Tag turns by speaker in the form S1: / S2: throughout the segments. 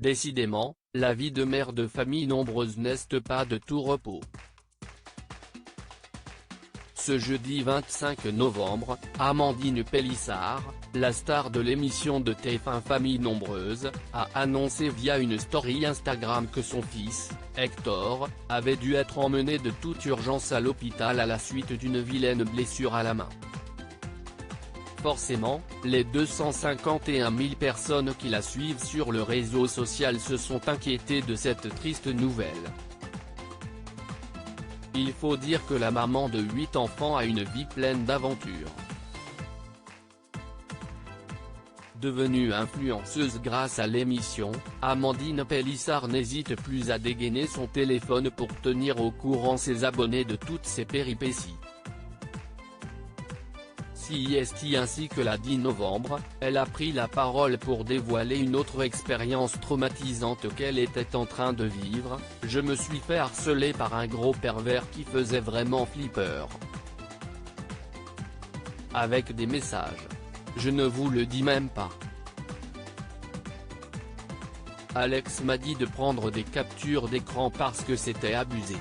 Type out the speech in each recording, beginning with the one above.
S1: Décidément, la vie de mère de famille nombreuse n'est pas de tout repos. Ce jeudi 25 novembre, Amandine Pélissard, la star de l'émission de TF1 Famille Nombreuse, a annoncé via une story Instagram que son fils, Hector, avait dû être emmené de toute urgence à l'hôpital à la suite d'une vilaine blessure à la main. Forcément, les 251 000 personnes qui la suivent sur le réseau social se sont inquiétées de cette triste nouvelle. Il faut dire que la maman de 8 enfants a une vie pleine d'aventures. Devenue influenceuse grâce à l'émission, Amandine Pélissard n'hésite plus à dégainer son téléphone pour tenir au courant ses abonnés de toutes ses péripéties. CIST ainsi que l'a dit novembre, elle a pris la parole pour dévoiler une autre expérience traumatisante qu'elle était en train de vivre. « Je me suis fait harceler par un gros pervers qui faisait vraiment flipper. Avec des messages. Je ne vous le dis même pas. Alex m'a dit de prendre des captures d'écran parce que c'était abusé.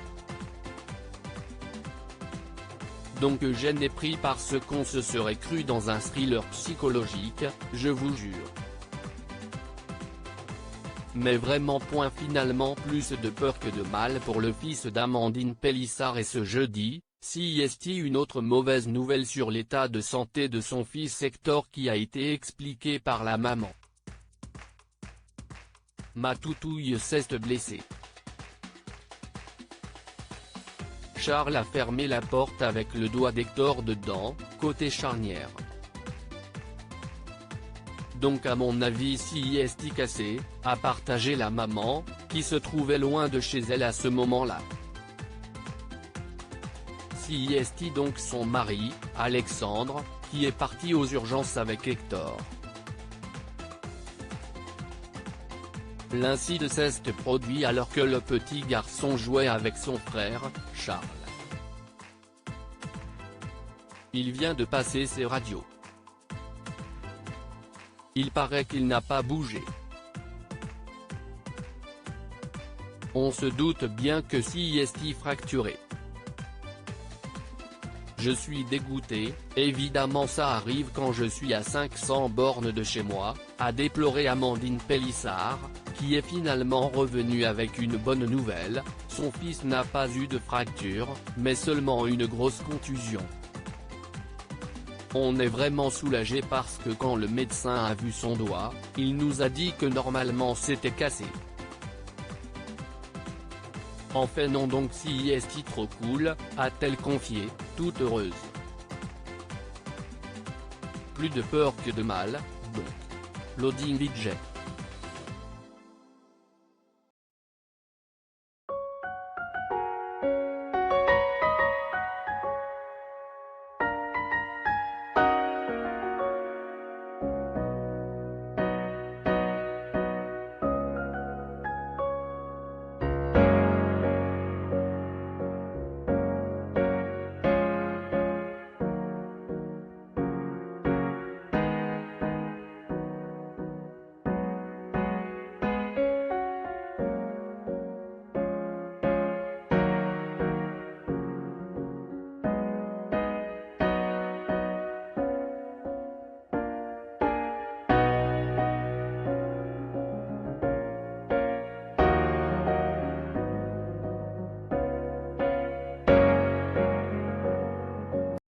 S1: Donc je n'ai pris parce qu'on se serait cru dans un thriller psychologique, je vous jure. Mais vraiment point finalement plus de peur que de mal pour le fils d'Amandine Pélissard et ce jeudi, CIST une autre mauvaise nouvelle sur l'état de santé de son fils Hector qui a été expliqué par la maman. Ma toutouille s'est blessée. Charles a fermé la porte avec le doigt d'Hector dedans, côté charnière. Donc à mon avis CIST cassé, a partagé la maman, qui se trouvait loin de chez elle à ce moment-là. CIST donc son mari, Alexandre, qui est parti aux urgences avec Hector. L'incident s'est produit alors que le petit garçon jouait avec son frère, Charles. Il vient de passer ses radios. Il paraît qu'il n'a pas bougé. On se doute bien que CIST fracturé. Je suis dégoûté, évidemment ça arrive quand je suis à 500 bornes de chez moi, a déploré Amandine Pélissard, qui est finalement revenue avec une bonne nouvelle, son fils n'a pas eu de fracture, mais seulement une grosse contusion. On est vraiment soulagé parce que quand le médecin a vu son doigt, il nous a dit que normalement c'était cassé. En fait non donc CIST trop cool, a-t-elle confié, toute heureuse. Plus de peur que de mal, donc. Loading VJ.